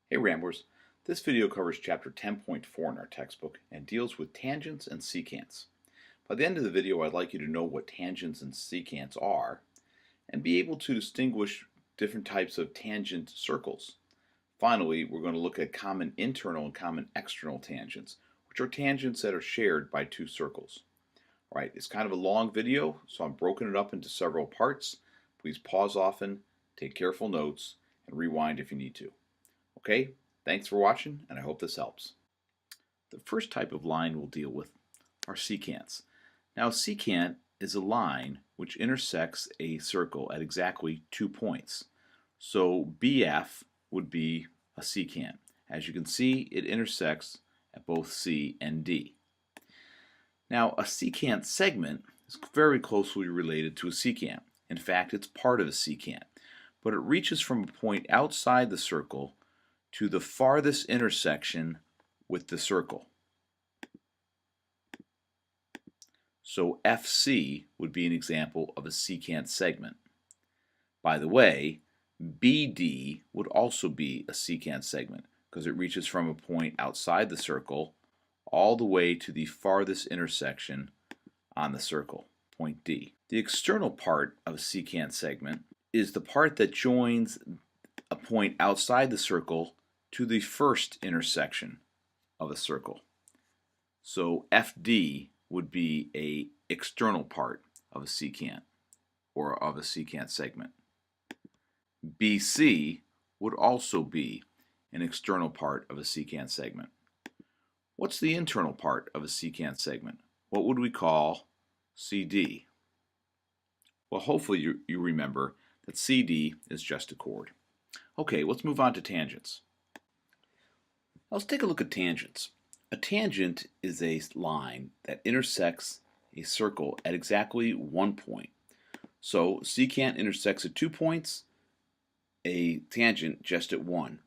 Hey Ramblers, this video covers chapter 10.4 in our textbook and deals with tangents and secants. By the end of the video, I'd like you to know what tangents and secants are and be able to distinguish different types of tangent circles. Finally, we're going to look at common internal and common external tangents, which are tangents that are shared by two circles. All right, it's kind of a long video, so I'm broken it up into several parts. Please pause often, take careful notes, and rewind if you need to. Okay, thanks for watching, and I hope this helps. The first type of line we'll deal with are secants. Now, a secant is a line which intersects a circle at exactly 2 points. So BF would be a secant. As you can see, it intersects at both C and D. Now, a secant segment is very closely related to a secant. In fact, it's part of a secant, but it reaches from a point outside the circle to the farthest intersection with the circle. So FC would be an example of a secant segment. By the way, BD would also be a secant segment because it reaches from a point outside the circle all the way to the farthest intersection on the circle, point D. The external part of a secant segment is the part that joins a point outside the circle to the first intersection of a circle. So FD would be an external part of a secant or of a secant segment. BC would also be an external part of a secant segment. What's the internal part of a secant segment? What would we call CD? Well, hopefully you remember that CD is just a chord. Okay, let's move on to tangents. Let's take a look at tangents. A tangent is a line that intersects a circle at exactly 1 point. So secant intersects at 2 points, a tangent just at 1.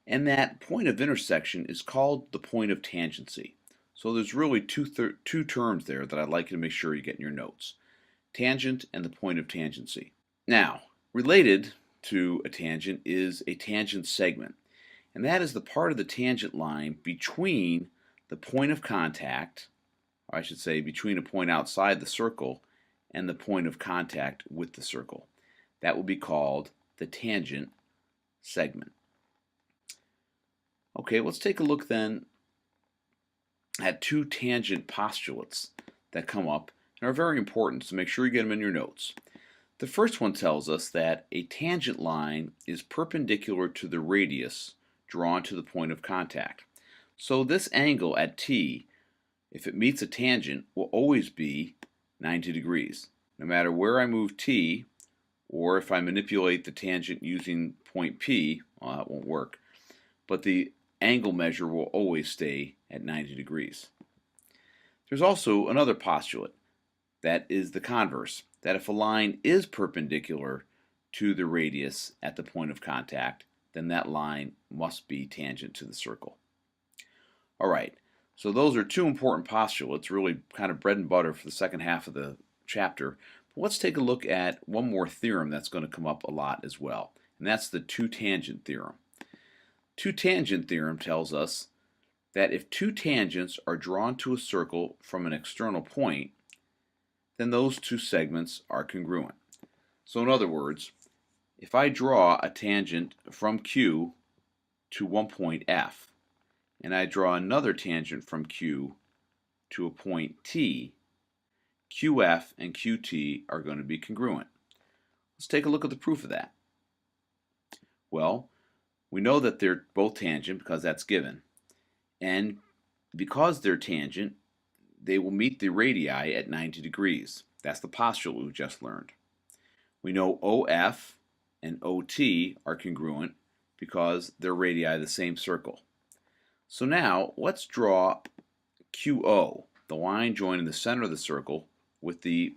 And that point of intersection is called the point of tangency. So there's really two terms there that I'd like you to make sure you get in your notes. Tangent and the point of tangency. Now, related to a tangent is a tangent segment. And that is the part of the tangent line between the point of contact, or I should say between a point outside the circle and the point of contact with the circle. That will be called the tangent segment. Okay, let's take a look then at two tangent postulates that come up and are very important, so make sure you get them in your notes. The first one tells us that a tangent line is perpendicular to the radius drawn to the point of contact. So this angle at T, if it meets a tangent, will always be 90 degrees. No matter where I move T, or if I manipulate the tangent using point P, well, that won't work, but the angle measure will always stay at 90 degrees. There's also another postulate that is the converse, that if a line is perpendicular to the radius at the point of contact, then that line must be tangent to the circle. All right, so those are two important postulates, really kind of bread and butter for the second half of the chapter. But let's take a look at one more theorem that's going to come up a lot as well, and that's the two-tangent theorem. Two-tangent theorem tells us that if two tangents are drawn to a circle from an external point, then those two segments are congruent. So in other words, if I draw a tangent from Q to one point F, and I draw another tangent from Q to a point T, QF and QT are going to be congruent. Let's take a look at the proof of that. Well, we know that they're both tangent because that's given. And because they're tangent, they will meet the radii at 90 degrees. That's the postulate we just learned. We know OF and OT are congruent because they're radii of the same circle. So now let's draw QO, the line joining the center of the circle with the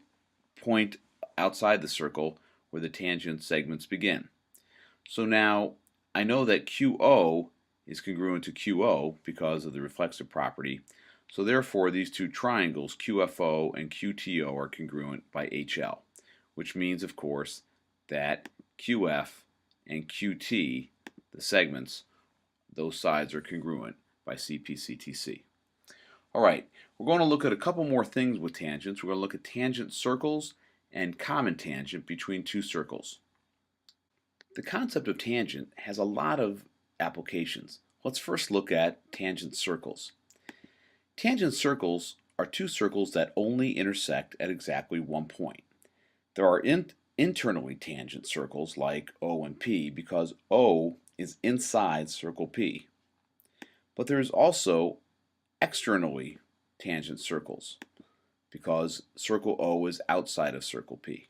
point outside the circle where the tangent segments begin. So now I know that QO is congruent to QO because of the reflexive property. So therefore these two triangles, QFO and QTO, are congruent by HL, which means of course that QF and QT, the segments, those sides are congruent by CP/CTC. All right, we're going to look at a couple more things with tangents. We're going to look at tangent circles and common tangent between two circles. The concept of tangent has a lot of applications. Let's first look at tangent circles. Tangent circles are two circles that only intersect at exactly one point. There are internally tangent circles like O and P because O is inside circle P. But there is also externally tangent circles because circle O is outside of circle P.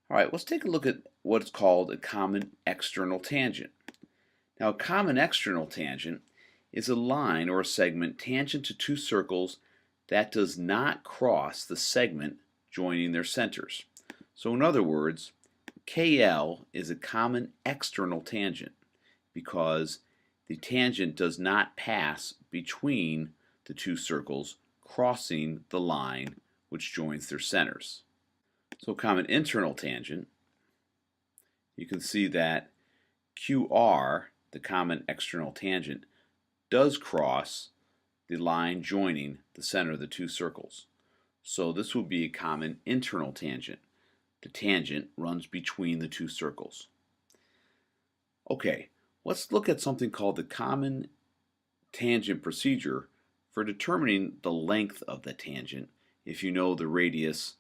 All right, let's take a look at what's called a common external tangent. Now, a common external tangent is a line or a segment tangent to two circles that does not cross the segment joining their centers. So in other words, KL is a common external tangent because the tangent does not pass between the two circles crossing the line which joins their centers. So common internal tangent, you can see that QR, the common external tangent, does cross the line joining the center of the two circles. So this would be a common internal tangent. The tangent runs between the two circles. Okay, let's look at something called the common tangent procedure for determining the length of the tangent if you know the radius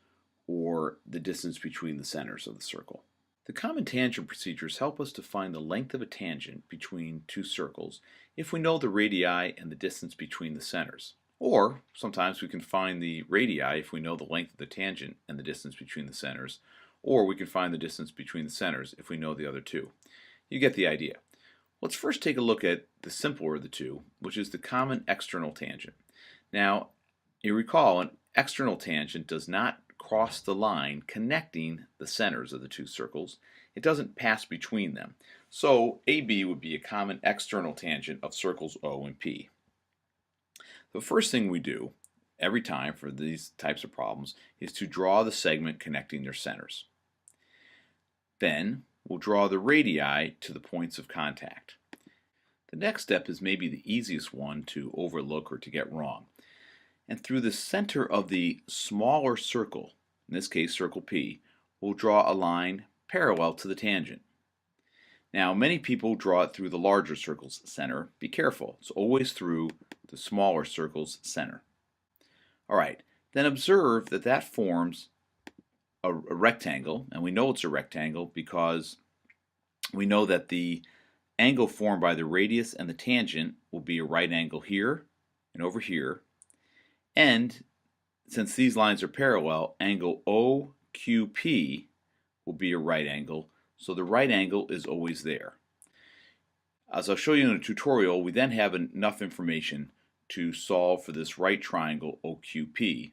or the distance between the centers of the circle. The common tangent procedures help us to find the length of a tangent between two circles if we know the radii and the distance between the centers. Or sometimes we can find the radii if we know the length of the tangent and the distance between the centers, or we can find the distance between the centers if we know the other two. You get the idea. Let's first take a look at the simpler of the two, which is the common external tangent. Now, you recall an external tangent does not cross the line connecting the centers of the two circles. It doesn't pass between them. So AB would be a common external tangent of circles O and P. The first thing we do every time for these types of problems is to draw the segment connecting their centers. Then we'll draw the radii to the points of contact. The next step is maybe the easiest one to overlook or to get wrong. And through the center of the smaller circle, in this case circle P, we'll draw a line parallel to the tangent. Now, many people draw it through the larger circle's center. Be careful, it's always through the smaller circle's center. All right, then observe that that forms a rectangle, and we know it's a rectangle because we know that the angle formed by the radius and the tangent will be a right angle here and over here. And since these lines are parallel, angle OQP will be a right angle, so the right angle is always there. As I'll show you in a tutorial, we then have enough information to solve for this right triangle OQP,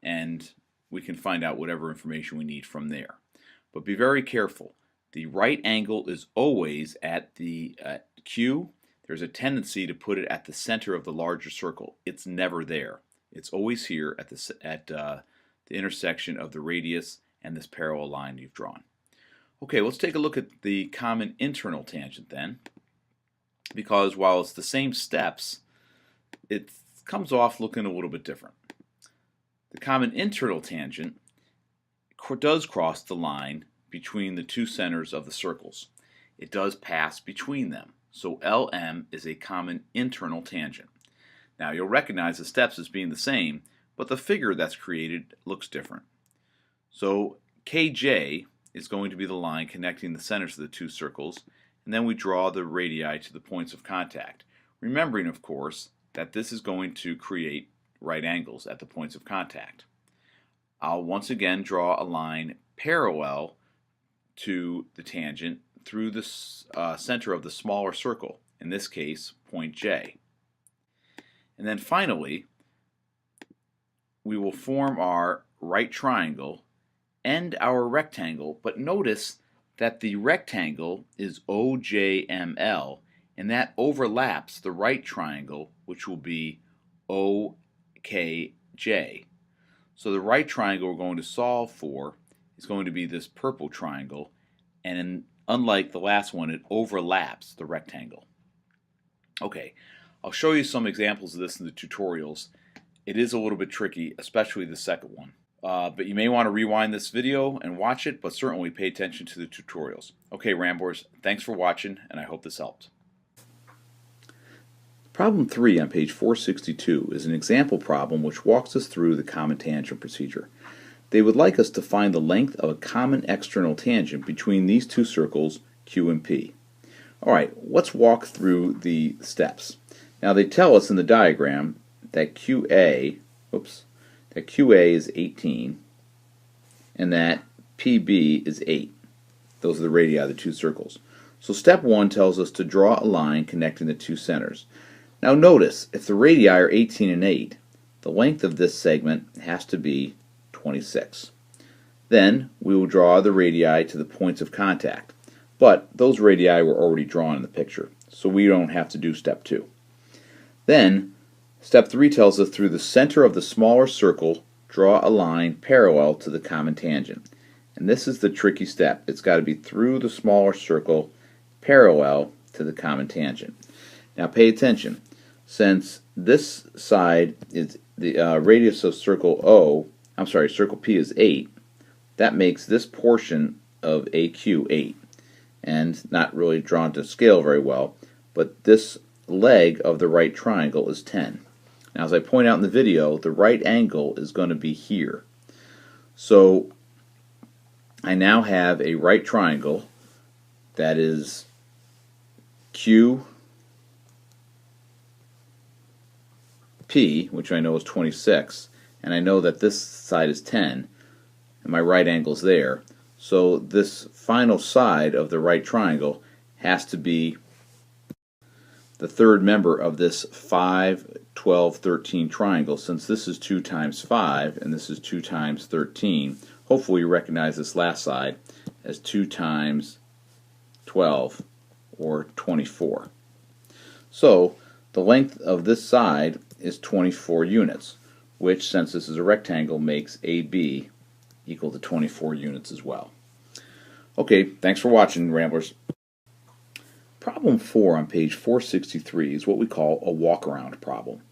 and we can find out whatever information we need from there. But be very careful. The right angle is always at the Q. There's a tendency to put it at the center of the larger circle. It's never there. It's always here at the intersection of the radius and this parallel line you've drawn. Okay, let's take a look at the common internal tangent then, because while it's the same steps, it comes off looking a little bit different. The common internal tangent does cross the line between the two centers of the circles. It does pass between them, so LM is a common internal tangent. Now you'll recognize the steps as being the same, but the figure that's created looks different. So KJ is going to be the line connecting the centers of the two circles, and then we draw the radii to the points of contact, remembering of course that this is going to create right angles at the points of contact. I'll once again draw a line parallel to the tangent through the center of the smaller circle, in this case point J. And then finally, we will form our right triangle and our rectangle, but notice that the rectangle is OJML, and that overlaps the right triangle, which will be OKJ. So the right triangle we're going to solve for is going to be this purple triangle, and unlike the last one, it overlaps the rectangle. Okay, I'll show you some examples of this in the tutorials. It is a little bit tricky, especially the second one. But you may want to rewind this video and watch it, but certainly pay attention to the tutorials. Okay, Ramblers, thanks for watching, and I hope this helped. Problem 3 on page 462 is an example problem which walks us through the common tangent procedure. They would like us to find the length of a common external tangent between these two circles, Q and P. Alright, let's walk through the steps. Now they tell us in the diagram that QA is 18 and that PB is 8. Those are the radii of the two circles. So step 1 tells us to draw a line connecting the two centers. Now notice, if the radii are 18 and 8, the length of this segment has to be 26. Then we will draw the radii to the points of contact. But those radii were already drawn in the picture, so we don't have to do step 2. Then, step 3 tells us through the center of the smaller circle, draw a line parallel to the common tangent. And this is the tricky step. It's got to be through the smaller circle, parallel to the common tangent. Now pay attention. Since this side is the radius of circle P is 8, that makes this portion of AQ 8. And not really drawn to scale very well, but this leg of the right triangle is 10. Now as I point out in the video, the right angle is going to be here. So I now have a right triangle that is QP, which I know is 26, and I know that this side is 10, and my right angle is there. So this final side of the right triangle has to be the third member of this 5, 12, 13 triangle. Since this is 2 times 5 and this is 2 times 13, hopefully you recognize this last side as 2 times 12, or 24. So the length of this side is 24 units, which, since this is a rectangle, makes AB equal to 24 units as well. Okay, thanks for watching, Ramblers. Problem 4 on page 463 is what we call a walk-around problem.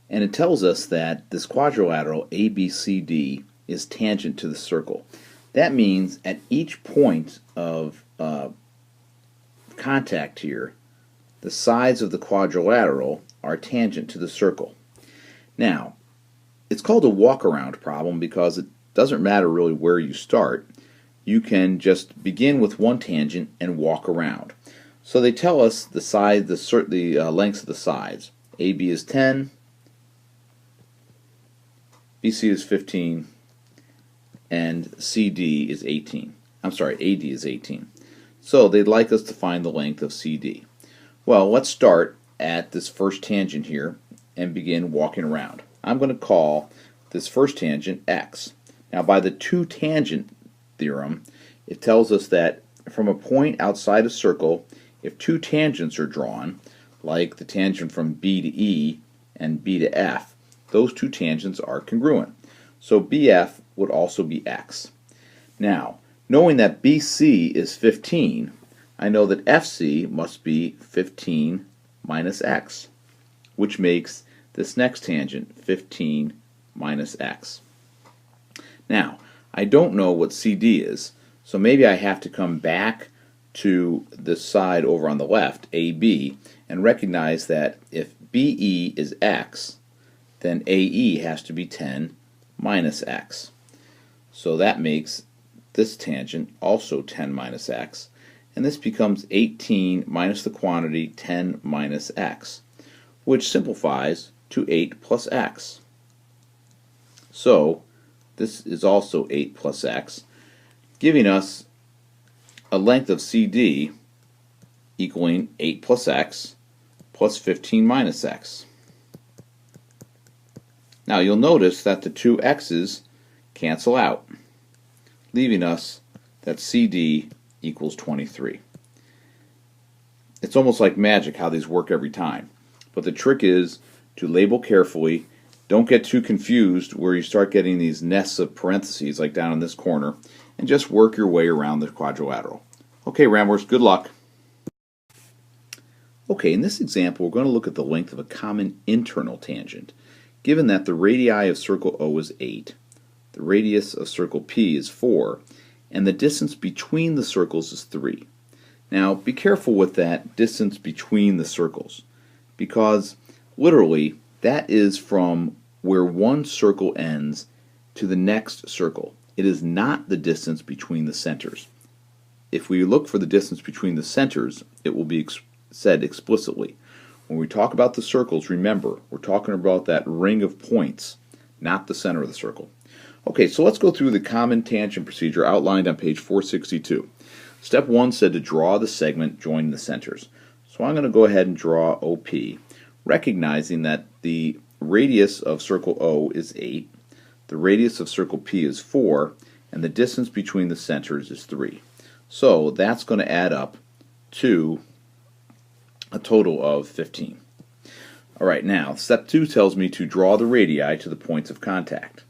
And it tells us that this quadrilateral ABCD is tangent to the circle. That means at each point of contact here, the sides of the quadrilateral are tangent to the circle. Now, it's called a walk-around problem because it doesn't matter really where you start. You can just begin with one tangent and walk around. So they tell us the lengths of the sides. AB is 10, BC is 15, and CD is 18. I'm sorry, AD is 18. So they'd like us to find the length of CD. Well, let's start at this first tangent here and begin walking around. I'm going to call this first tangent X. Now by the two-tangent theorem, it tells us that from a point outside a circle, if two tangents are drawn, like the tangent from B to E and B to F, those two tangents are congruent. So BF would also be X. Now, knowing that BC is 15, I know that FC must be 15 minus X, which makes this next tangent 15 minus X. Now, I don't know what CD is, so maybe I have to come back to this side over on the left, AB, and recognize that if BE is X, then AE has to be 10 minus X. So that makes this tangent also 10 minus X, and this becomes 18 minus the quantity 10 minus X, which simplifies to 8 plus X. So this is also 8 plus X, giving us a length of CD equaling 8 plus X plus 15 minus X. Now you'll notice that the two X's cancel out, leaving us that CD equals 23. It's almost like magic how these work every time, but the trick is to label carefully. Don't get too confused where you start getting these nests of parentheses like down in this corner, and just work your way around the quadrilateral. Okay, Ramblers, good luck. Okay, in this example we're going to look at the length of a common internal tangent. Given that the radii of circle O is 8, the radius of circle P is 4, and the distance between the circles is 3. Now be careful with that distance between the circles, because literally that is from where one circle ends to the next circle. It is not the distance between the centers. If we look for the distance between the centers, it will be said explicitly. When we talk about the circles, remember, we're talking about that ring of points, not the center of the circle. Okay, so let's go through the common tangent procedure outlined on page 462. Step 1 said to draw the segment joining the centers. So I'm going to go ahead and draw OP, recognizing that the radius of circle O is 8, the radius of circle P is 4, and the distance between the centers is 3. So that's going to add up to a total of 15. Alright, now step 2 tells me to draw the radii to the points of contact.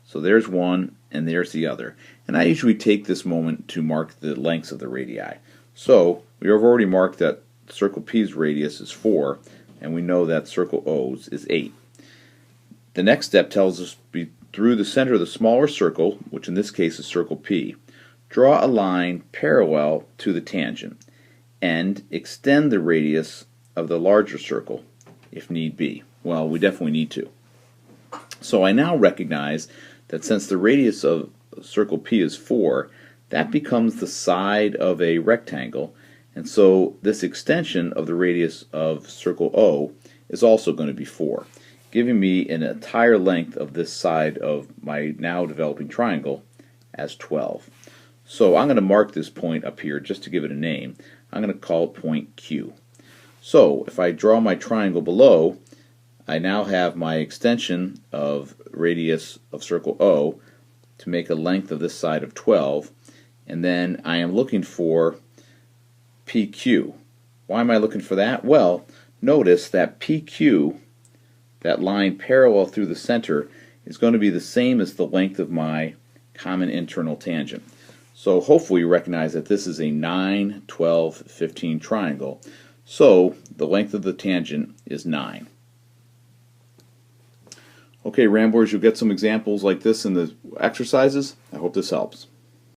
So there's one and there's the other. And I usually take this moment to mark the lengths of the radii. So we have already marked that circle P's radius is 4, and we know that circle O's is 8. The next step tells us through the center of the smaller circle, which in this case is circle P, draw a line parallel to the tangent and extend the radius of the larger circle if need be. Well, we definitely need to. So I now recognize that since the radius of circle P is 4, that becomes the side of a rectangle, and so this extension of the radius of circle O is also going to be 4, giving me an entire length of this side of my now developing triangle as 12. So I'm going to mark this point up here just to give it a name. I'm going to call it point Q. So if I draw my triangle below, I now have my extension of radius of circle O to make a length of this side of 12, and then I am looking for PQ. Why am I looking for that? Well, notice that PQ, that line parallel through the center, is going to be the same as the length of my common internal tangent. So hopefully you recognize that this is a 9, 12, 15 triangle. So the length of the tangent is 9. Okay, Ramblers, you'll get some examples like this in the exercises. I hope this helps.